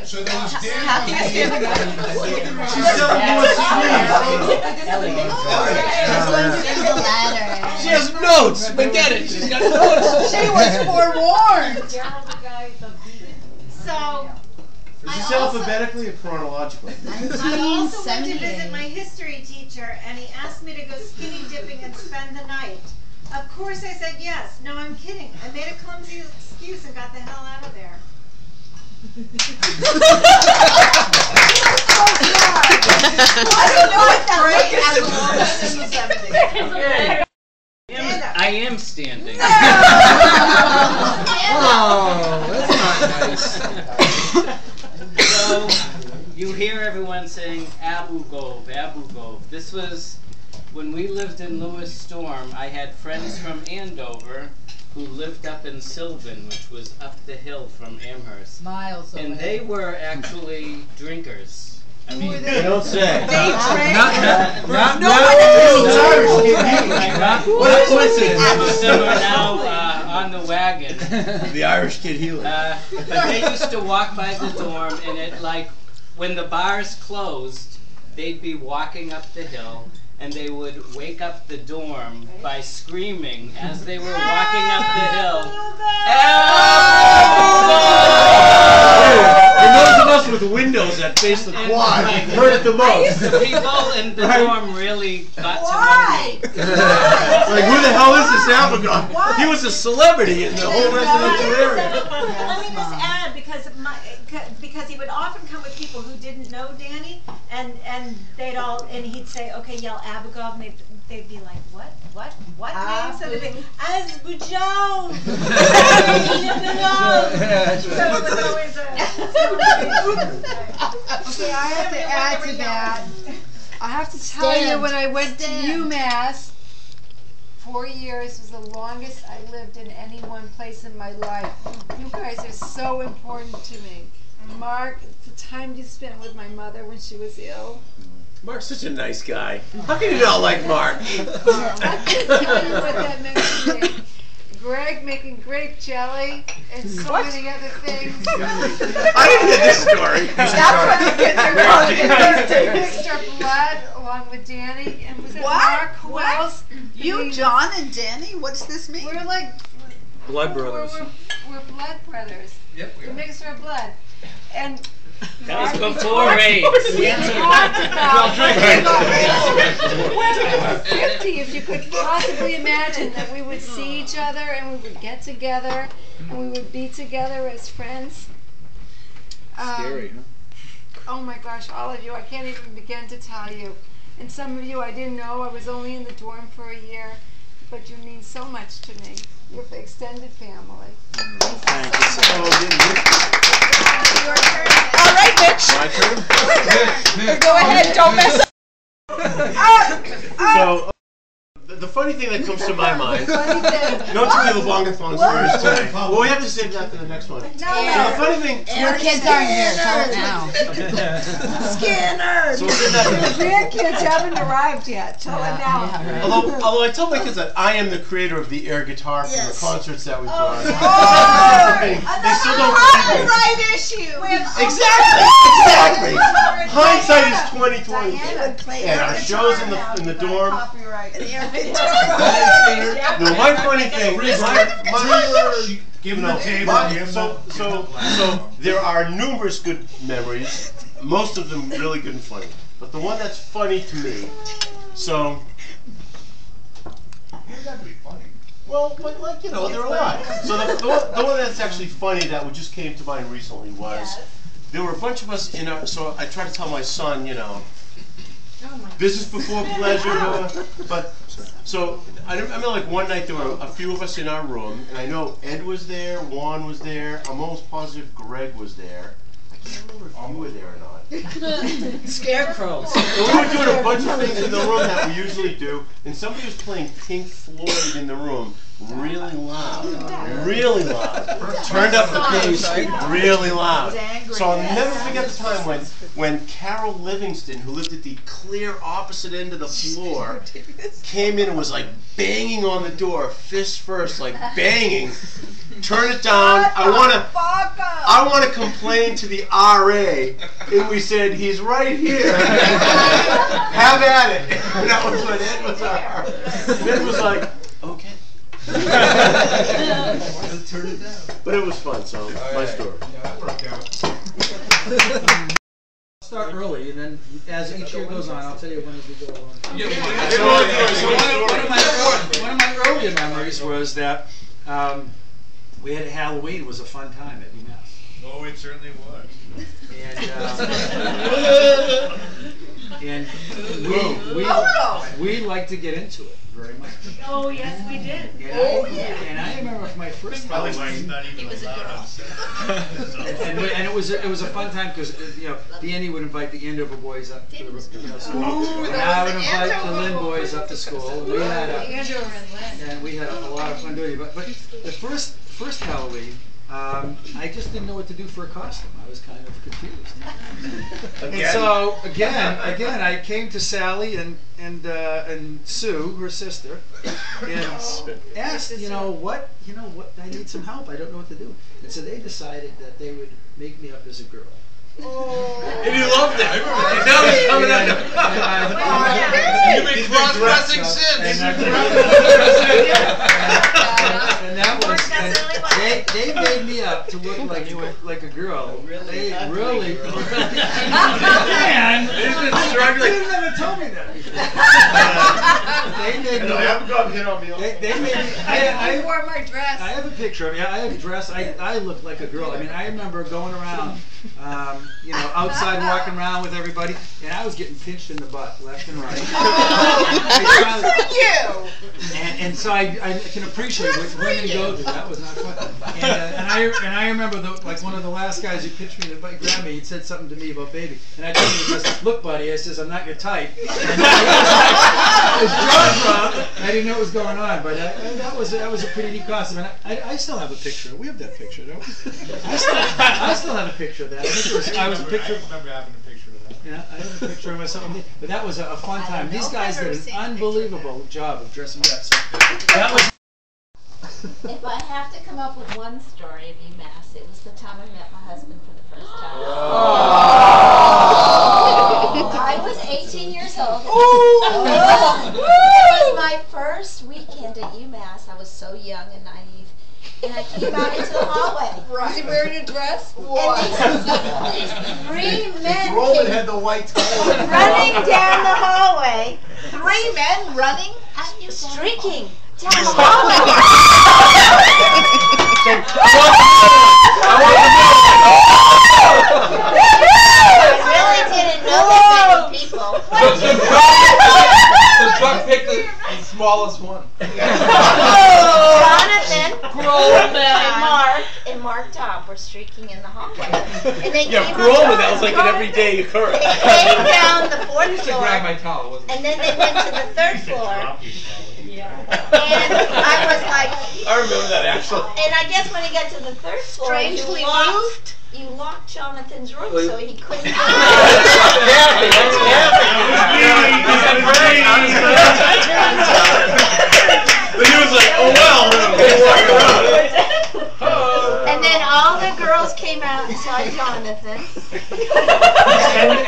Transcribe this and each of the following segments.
So there was Kathy's standing up. She's selling more She has notes. Forget it. She's got notes. She was forewarned. So, Is this alphabetically or chronologically? I also went to visit my history teacher, and he asked me to go skinny dipping and spend the night. Of course I said yes. No, I'm kidding. I made a clumsy excuse and got the hell out of there. I don't know what that was. I am standing. Oh, that's not nice. So, you hear everyone saying Abu Ghov, Abu Ghov. This was when we lived in Lewis Storm. I had friends from Andover who lived up in Sylvan, which was up the hill from Amherst. Miles away. And they were actually drinkers. I mean, You don't say. They drank. Not What a coincidence. some of them are now on the wagon. The Irish Kid Healer. But they used to walk by the dorm, and it like when the bars closed, they'd be walking up the hill, and they would wake up the dorm by screaming as they were walking up the hill. And those of us with windows that face the quad heard it the most. People in the dorm really got to know me. Like, who the hell is this Abigail? He was a celebrity in the whole residential area. Let me just add, because he would often come with people who didn't know Danny, and he'd say, okay, yell Abigail, and they'd be like, what name? So they'd be, Azbujon! So it was always Okay, I have to add to that. I have to tell you, when I went to UMass, 4 years was the longest I lived in any one place in my life. You guys are so important to me. Mark, the time you spent with my mother when she was ill. Mark's such a nice guy. How can you not like Mark? I can't tell you what that meant to me. Greg making grape jelly and so many other things. I didn't get this story. That's what the kids are calling it. Mr. Blood along with Danny, and was it Mark? Who else? You, John, and Danny? What's this mean? We're like Blood brothers. We're blood brothers. Yep, we We're are. a mixture of blood. And That was before AIDS. we talked about when we were 50, if you could possibly imagine that we would see each other and we would get together and we would be together as friends. Scary, huh? Oh my gosh, all of you, I can't even begin to tell you. And some of you I didn't know, I was only in the dorm for a year, but you mean so much to me. You're the extended family. Thank you so much. Your turn. All right, Mitch. My turn? Go ahead. Don't mess up. So, the funny thing that comes to my mind, no to be the longest one stories today. Well, we have to save that for the next one. So the funny thing, Your kids aren't here, tell it now. Skinner. so we'll save that for the The grandkids haven't arrived yet, tell it now. Although I tell my kids that I am the creator of the air guitar from the concerts that we put on. They still don't believe me. Copyright issue. Exactly. Hindsight is 2020. Diana played And our shows in the dorm. Copyright. No, my funny thing. Give him a table. So there are numerous good memories. Most of them really good and funny. But the one that's funny to me. So. That'd be funny. Well, but like, you know, there are a lot. So the one that's actually funny that just came to mind recently was there were a bunch of us in our. So I tried to tell my son, you know, business before pleasure. But so I remember like one night there were a few of us in our room, and I know Ed was there, Juan was there. I'm almost positive Greg was there. I can't remember if you were there or not. Scarecrows. So we were doing a bunch of things in the room that we usually do, and somebody was playing Pink Floyd in the room. really loud, really loud. Turned up the bass really loud. So I'll never forget the time when Carol Livingston, who lived at the clear opposite end of the floor, came in and was like banging on the door, fist first, like banging. Turn it down. I want to complain to the RA, and we said he's right here. Have at it. And that was when Ed was our. Ed was like, okay. Turn it down. But it was fun. So my story. Yeah, that worked out. Start early, and then as each year goes on, I'll tell you when as we go along. One of my earlier memories was that we had Halloween. Was a fun time at UMass. Oh, it certainly was. And we like to get into it very much. Oh, yes, we did. And I remember my first Halloween. He was a girl. And it was a fun time because Danny would invite the Andover boys up to the school, and I would invite the Lynn boys up to school. We had a lot of fun doing it. But the first Halloween, I just didn't know what to do for a costume. I was kind of confused. And so again, I came to Sally and Sue, her sister, and asked, what, I need some help. I don't know what to do. And so they decided that they would make me up as a girl. And you loved it. I remember that. Now he's coming at You've been cross-dressing since. And that was, they made me up to look like a girl. They really. Man, He's been struggling. They never told me that before. They made me. I haven't gotten hit on me. They made me. I wore my dress. I have a picture of me. I have a dress. I look like a girl. I mean, I remember going around, outside walking around with everybody, and I was getting pinched in the butt, left and right. Good for you! And so I can appreciate what women go through. That was not fun. And I remember one of the last guys who pitched me, grabbed me, he said something to me about baby. And I told him, he says, look buddy, I says, I'm not your type. And his jaw dropped. I didn't know what was going on, but that was a pretty neat costume. And I still have a picture. We have that picture, don't we? I still have a picture of that. I was a picture. I remember having a picture of that. Yeah, I have a picture of myself. But that was a fun time. These guys did an unbelievable job of dressing me up. So that was. If I have to come up with one story of UMass, it was the time I met my husband for the first time. I was 18 years old. It was my first weekend at UMass. I was so young and naive. And I came out into the hallway. Was he wearing a dress? And these three men Roland came had the white running down the hallway. 3 men running? Streaking down the hallway. I really didn't know that many people. The truck picked the smallest one. Jonathan and Mark Dobb were streaking in the hallway. And they came that was like an everyday occurrence. They came down the 4th floor. Grab my towel, wasn't it? And then they went to the 3rd floor. And I was like, I remember that actually. and I guess when he got to the 3rd floor, Strangely you locked Jonathan's room so he couldn't get But he was like, oh well. And then all the girls came out and saw Jonathan.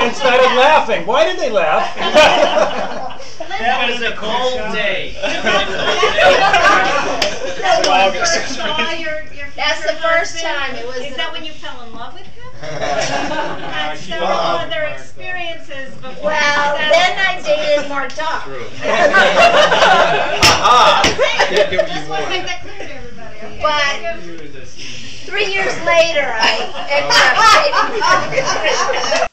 And started laughing. Why did they laugh? That was a cold day. That's the first time. It was. Is that when you fell in love with him? Had several other experiences before. Well, then I dated Mark Dobb. Just want to make that clear to everybody. Okay? But 3 years later, I ended up dating.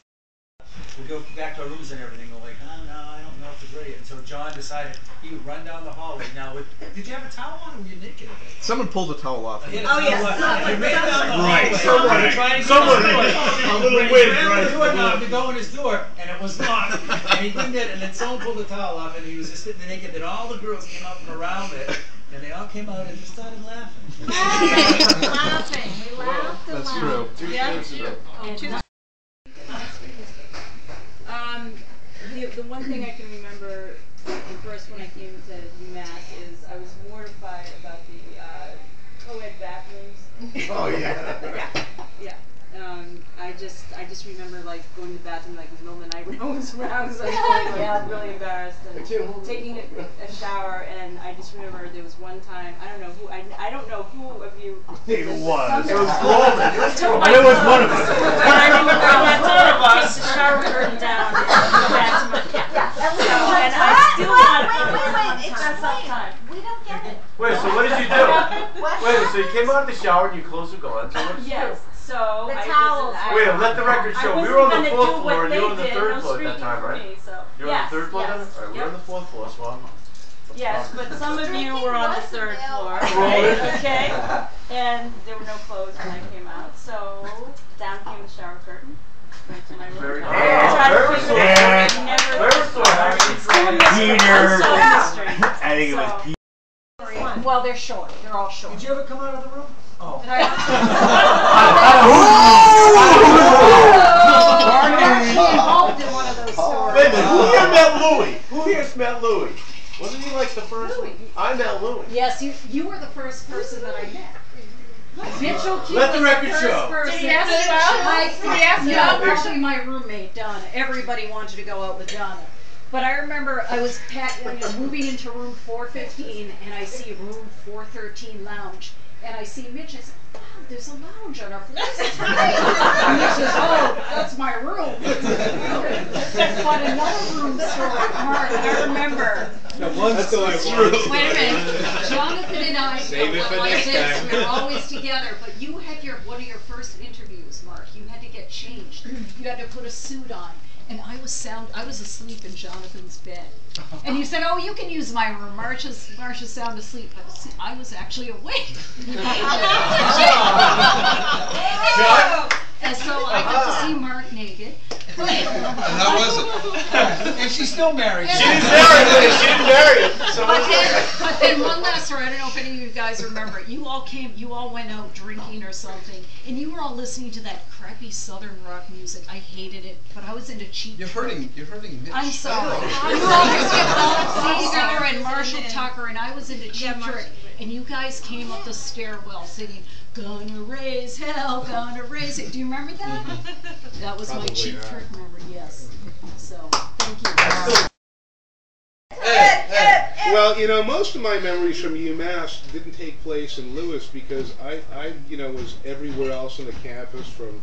We go back to our rooms and everything. We're like, oh no, I don't know if it's ready. And so John decided he would run down the hallway. Now, did you have a towel on or were you naked? Someone pulled the towel off. He had a Oh, towel yes. on. He ran down the hallway. Someone. A little wind, He ran right? the door knob to go in his door, and it was locked. And he did it, and then someone pulled the towel off, and he was just sitting there naked. Then all the girls came up from around it, And they all came out and just started laughing. Laughing. We laughed and That's laughed. true. Yeah. That's true. The one thing I can remember first when I came to UMass is I was mortified about the co-ed bathrooms. Oh yeah. Yeah. I just remember like going to the bathroom like in the middle of the night when no one's around because I was really embarrassed and taking a shower, and I just remember there was one time I don't know who of you It was. It was Roman. And it was one of us. But I remember I had to take the shower curtain down and go back to my and I still want Wait, it's time. We don't get it. Wait, so what did you do? Wait, so you came out of the shower and your clothes were gone. So what did you do? Yes. So The I towels. Wait, let the record show. We were on the 4th floor and you were on the 3rd floor at that time, right? You were on the 3rd floor then? Alright, we were on the 4th floor, so Yes, but some of you were on the 3rd floor. Okay? And there were no clothes when I came out. So down came the shower curtain. Went to my room. Very Tried good. to figure it out. Never I think it was Peter. Well, they're short. They're all short. Did you ever come out of the room? Oh. And I involved in one of those stories. Wait a minute, who here met Louis? Who here met Louis? Wasn't he like the first? Louis. I met Louis. Yes, you were the first person that I met. Mitchell Key Let the was record first show. person. Did he ask you out? Did he ask you No, out? actually my roommate, Donna. Everybody wanted to go out with Donna. But I remember I was moving into room 415 and I see room 413 lounge. And I see Mitch, I said, wow, there's a lounge on our floor. And Mitch says, oh, that's my room. But another room story, Mark, I remember. That's true. Wait a minute. Jonathan and I, Save it for next time. we were always together, but you had one of your first interviews, Mark. You had to get changed. You had to put a suit on. And I was asleep in Jonathan's bed. And you said, oh, you can use my room. Marcia's sound asleep. But see, I was actually awake. And so I got to see Mark naked. And how was it? And she's still married. She didn't marry him. She didn't marry him. So But then one last story, I don't know if any of you guys remember it. You all went out drinking or something, and you were all listening to that crappy Southern rock music. I hated it, but I was into Cheap You're hurting Mitch. I'm sorry. You were all just with Bob Seger and Marshall Tucker, and I was into Cheap Trick. And you guys came up the stairwell singing, "Gonna raise hell, gonna raise it." Do you remember that? That was my Cheap Trick memory, yes. So, thank you. Well, you know, most of my memories from UMass didn't take place in Lewis because I was everywhere else on the campus, from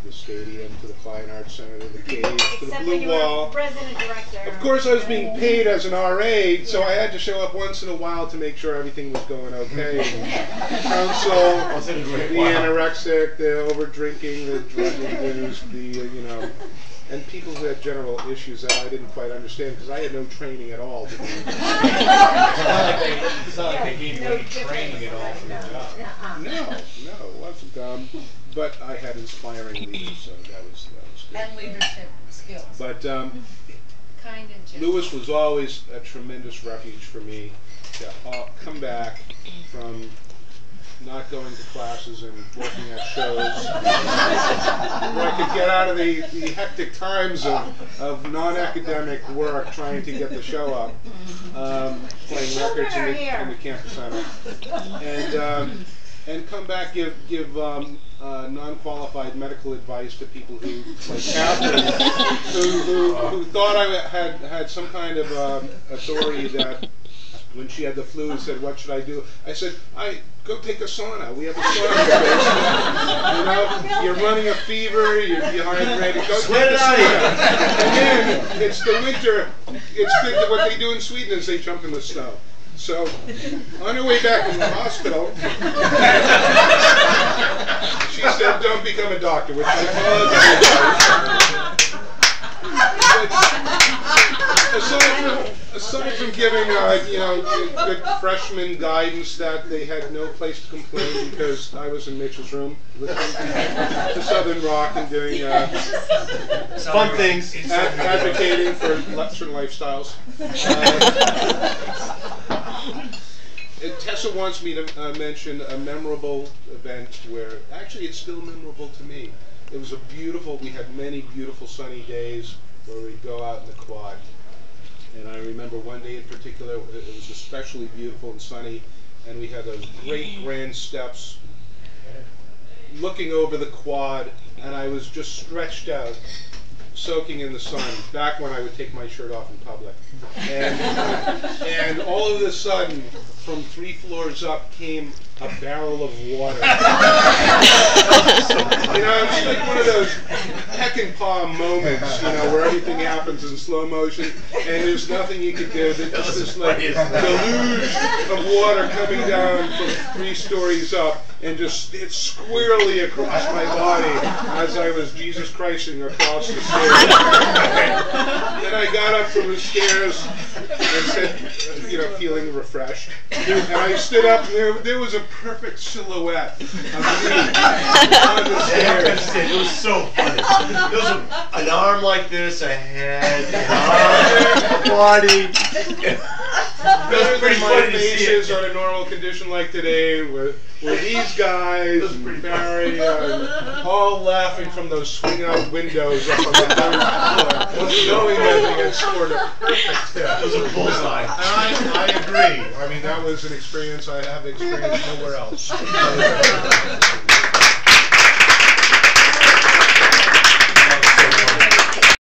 the stadium to the Fine Arts Center to the cage to the Blue Wall. President director. Of course, I was being paid as an RA, so I had to show up once in a while to make sure everything was going okay. Counsel, the anorexic, the over drinking, the drug abuse, and people who had general issues that I didn't quite understand because I had no training at all. It's not like they gave you any training at all for the job. No, it wasn't. But I had inspiring leaders, so that was good. And leadership skills. But Kind and gentle. Lewis was always a tremendous refuge for me to come back from not going to classes and working at shows, where I could get out of the hectic times of non-academic work trying to get the show up, playing records in the campus center, and come back give non-qualified medical advice to people who, like Catherine, who thought I had some kind of authority that. When she had the flu and said, "What should I do?" I said, go take a sauna. We have a sauna in the basement. You're running a fever, you're dehydrated, go take a sauna. And then it's the winter, what they do in Sweden is they jump in the snow. So, on her way back from the hospital, she said, "Don't become a doctor," which I aside from giving good freshman guidance that they had no place to complain because I was in Mitch's room listening to Southern rock and doing fun things, advocating for Western lifestyles. Tessa wants me to mention a memorable event where, actually it's still memorable to me. It was we had many beautiful sunny days where we'd go out in the quad. And I remember one day in particular, it was especially beautiful and sunny, and we had those great grand steps looking over the quad, and I was just stretched out, soaking in the sun, back when I would take my shirt off in public. And all of a sudden, from 3 floors up came a barrel of water. You know, it's like one of those peck and paw moments, you know, where everything happens in slow motion, and there's nothing you can do. There's just this like deluge of water coming down from 3 stories up, and just it's squarely across my body as I was Jesus Christing across the stairs. Then I got up from the stairs and said, you know, feeling refreshed. And I stood up, and there was a perfect silhouette of me on the stairs. It was so funny. There was an arm like this, a head, an arm, a body. Better than my faces on a normal condition like today, were these guys, and Barry, all laughing from those swing-out windows up on the 3rd floor, knowing that they had scored a perfect hit. It was a bullseye. And I agree. I mean, that was an experience I have experienced nowhere else.